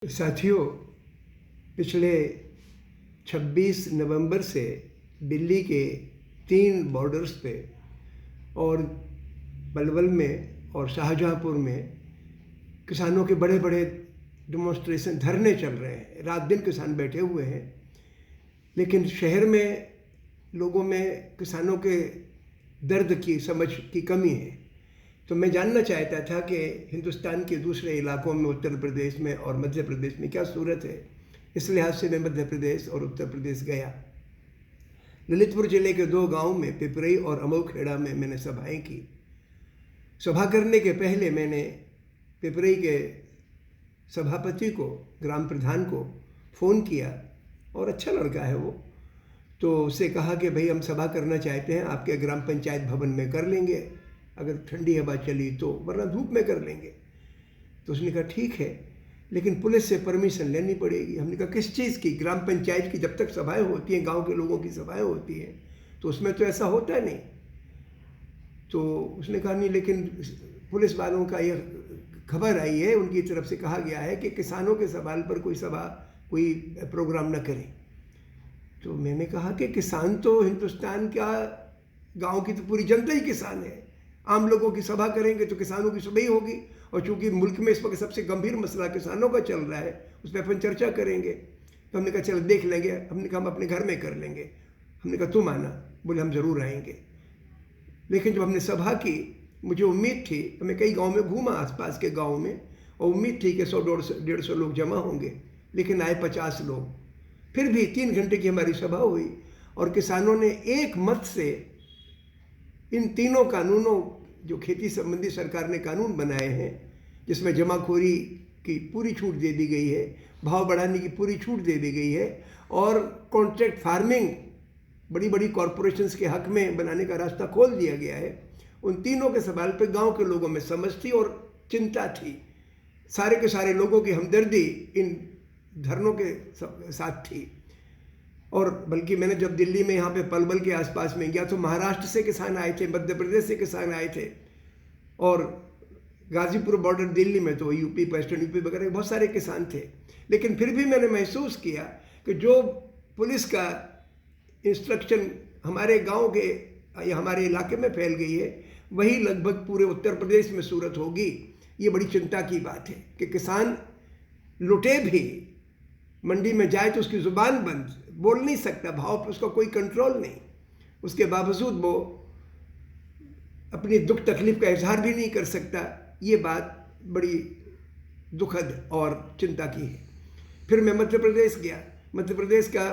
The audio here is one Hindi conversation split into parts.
साथियों, पिछले 26 नवंबर से दिल्ली के 3 बॉर्डर्स पे और पलवल में और शाहजहांपुर में किसानों के बड़े बड़े डेमोन्स्ट्रेशन धरने चल रहे हैं। रात दिन किसान बैठे हुए हैं, लेकिन शहर में लोगों में किसानों के दर्द की समझ की कमी है। तो मैं जानना चाहता था कि हिंदुस्तान के दूसरे इलाकों में, उत्तर प्रदेश में और मध्य प्रदेश में क्या सूरत है। इस लिहाज से मैं मध्य प्रदेश और उत्तर प्रदेश गया। ललितपुर जिले के 2 गांव में, पिपरई और अमोखेड़ा में मैंने सभाएं की। सभा करने के पहले मैंने पिपरई के सभापति को, ग्राम प्रधान को फ़ोन किया, और अच्छा लड़का है वो। तो उससे कहा कि भाई हम सभा करना चाहते हैं, आपके ग्राम पंचायत भवन में कर लेंगे, अगर ठंडी हवा चली तो, वरना धूप में कर लेंगे। तो उसने कहा ठीक है, लेकिन पुलिस से परमिशन लेनी पड़ेगी। हमने कहा किस चीज़ की? ग्राम पंचायत की जब तक सभाएं होती हैं, गांव के लोगों की सभाएं होती हैं, तो उसमें तो ऐसा होता नहीं। तो उसने कहा नहीं, लेकिन पुलिस वालों का यह खबर आई है, उनकी तरफ से कहा गया है कि किसानों के सवाल पर कोई सभा, कोई प्रोग्राम न करें। तो मैंने कहा कि किसान तो हिंदुस्तान का, गांव की तो पूरी जनता ही किसान है। आम लोगों की सभा करेंगे तो किसानों की सुबह ही होगी, और चूंकि मुल्क में इस वक्त सबसे गंभीर मसला किसानों का चल रहा है, उस पर अपन चर्चा करेंगे। तो हमने कहा चलो देख लेंगे। हमने कहा हम अपने घर में कर लेंगे। हमने कहा तुम आना। बोले हम ज़रूर आएंगे। लेकिन जब हमने सभा की, मुझे उम्मीद थी, मैं कई गाँव में घूमा, आसपास के गाँव में, और उम्मीद थी कि 100-150 लोग जमा होंगे, लेकिन आए 50 लोग। फिर भी 3 घंटे की हमारी सभा हुई, और किसानों ने एक मत से इन तीनों कानूनों, जो खेती संबंधी सरकार ने कानून बनाए हैं, जिसमें जमाखोरी की पूरी छूट दे दी गई है, भाव बढ़ाने की पूरी छूट दे दी गई है, और कॉन्ट्रैक्ट फार्मिंग बड़ी बड़ी कॉरपोरेशंस के हक में बनाने का रास्ता खोल दिया गया है। उन तीनों के सवाल पर गांव के लोगों में समझ थी और चिंता थी। सारे के सारे लोगों की हमदर्दी इन धरनों के साथ थी। और बल्कि मैंने जब दिल्ली में, यहाँ पे पलवल के आसपास में गया, तो महाराष्ट्र से किसान आए थे, मध्य प्रदेश से किसान आए थे, और गाजीपुर बॉर्डर दिल्ली में तो यूपी, वेस्टर्न यूपी वगैरह बहुत सारे किसान थे। लेकिन फिर भी मैंने महसूस किया कि जो पुलिस का इंस्ट्रक्शन हमारे गांव के या हमारे इलाके में फैल गई है, वही लगभग पूरे उत्तर प्रदेश में सूरत होगी। ये बड़ी चिंता की बात है कि किसान लुटे भी, मंडी में जाए तो उसकी ज़ुबान बंद, बोल नहीं सकता, भाव पर उसका कोई कंट्रोल नहीं, उसके बावजूद वो अपनी दुख तकलीफ का इजहार भी नहीं कर सकता। ये बात बड़ी दुखद और चिंता की है। फिर मैं मध्य प्रदेश गया। मध्य प्रदेश का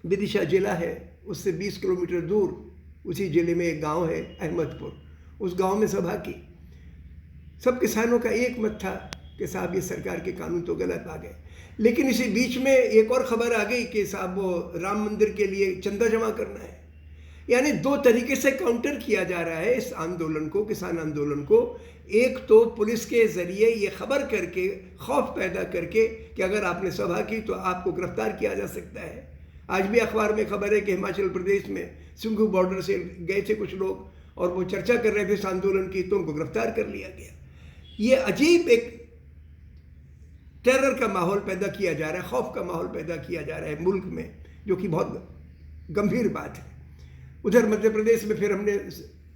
विदिशा जिला है, उससे 20 किलोमीटर दूर उसी जिले में एक गांव है अहमदपुर। उस गांव में सभा की। सब किसानों का एक मत था कि साहब ये सरकार के कानून तो गलत आ गए। लेकिन इसी बीच में एक और खबर आ गई कि साहब वो राम मंदिर के लिए चंदा जमा करना है। यानी 2 तरीके से काउंटर किया जा रहा है इस आंदोलन को, किसान आंदोलन को। एक तो पुलिस के जरिए ये खबर करके, खौफ पैदा करके कि अगर आपने सभा की तो आपको गिरफ्तार किया जा सकता है। आज भी अखबार में खबर है कि हिमाचल प्रदेश में सिंघू बॉर्डर से गए थे कुछ लोग, और वो चर्चा कर रहे थे इस आंदोलन की, तो उनको गिरफ्तार कर लिया गया। ये अजीब एक टेरर का माहौल पैदा किया जा रहा है, खौफ का माहौल पैदा किया जा रहा है मुल्क में, जो कि बहुत गंभीर बात है। उधर मध्य प्रदेश में फिर हमने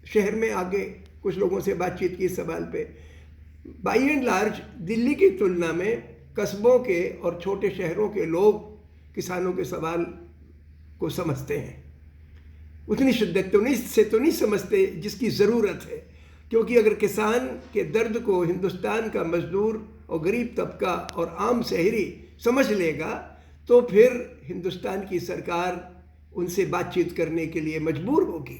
शहर में आगे कुछ लोगों से बातचीत की इस सवाल पे। बाई एंड लार्ज दिल्ली की तुलना में कस्बों के और छोटे शहरों के लोग किसानों के सवाल को समझते हैं। उतनी शिद्दत तो नहीं समझते जिसकी ज़रूरत है। क्योंकि अगर किसान के दर्द को हिंदुस्तान का मजदूर और गरीब तबका और आम शहरी समझ लेगा, तो फिर हिंदुस्तान की सरकार उनसे बातचीत करने के लिए मजबूर होगी।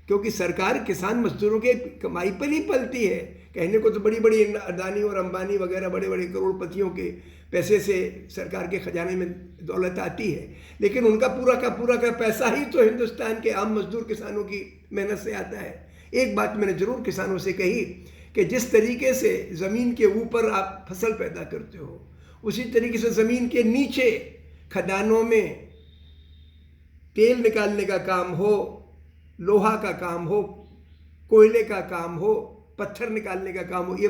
क्योंकि सरकार किसान मजदूरों के कमाई पर ही पलती है। कहने को तो बड़ी बड़ी अदानी और अंबानी वगैरह बड़े बड़े करोड़पतियों के पैसे से सरकार के खजाने में दौलत आती है, लेकिन उनका पूरा का पैसा ही तो हिंदुस्तान के आम मजदूर किसानों की मेहनत से आता है। एक बात मैंने ज़रूर किसानों से कही कि जिस तरीके से ज़मीन के ऊपर आप फसल पैदा करते हो, उसी तरीके से ज़मीन के नीचे खदानों में तेल निकालने का काम हो, लोहा का काम हो, कोयले का काम हो, पत्थर निकालने का काम हो, ये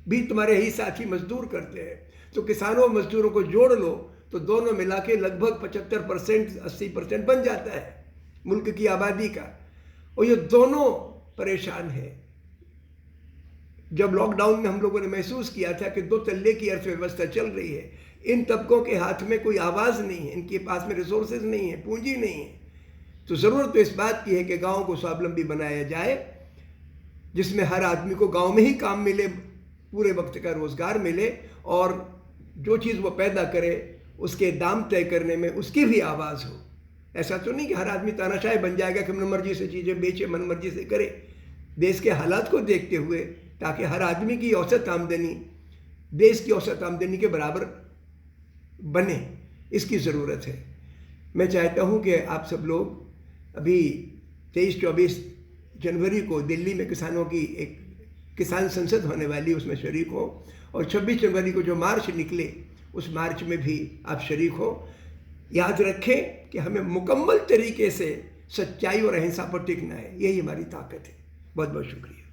भी तुम्हारे ही साथी मजदूर करते हैं। तो किसानों और मजदूरों को जोड़ लो तो दोनों मिला के लगभग 75% 80% बन जाता है मुल्क की आबादी का। और ये दोनों परेशान हैं। जब लॉकडाउन में हम लोगों ने महसूस किया था कि 2 तल्ले की अर्थव्यवस्था चल रही है, इन तबकों के हाथ में कोई आवाज़ नहीं है, इनके पास में रिसोर्सेज नहीं है, पूंजी नहीं है, तो ज़रूरत तो इस बात की है कि गाँव को स्वावलंबी बनाया जाए, जिसमें हर आदमी को गाँव में ही काम मिले, पूरे वक्त का रोज़गार मिले, और जो चीज़ वो पैदा करे उसके दाम तय करने में उसकी भी आवाज़ हो। ऐसा तो नहीं कि हर आदमी तानाशाह बन जाएगा कि मन मर्जी से चीज़ें बेचे, मन मर्जी से करे। देश के हालात को देखते हुए, ताकि हर आदमी की औसत आमदनी देश की औसत आमदनी के बराबर बने, इसकी ज़रूरत है। मैं चाहता हूँ कि आप सब लोग अभी 23-24 जनवरी को दिल्ली में किसानों की एक किसान संसद होने वाली, उसमें शरीक हो, और 26 जनवरी को जो मार्च निकले उस मार्च में भी आप शरीक हो। याद रखें कि हमें मुकम्मल तरीके से सच्चाई और अहिंसा पर टिकना है, यही हमारी ताकत है। बहुत बहुत शुक्रिया।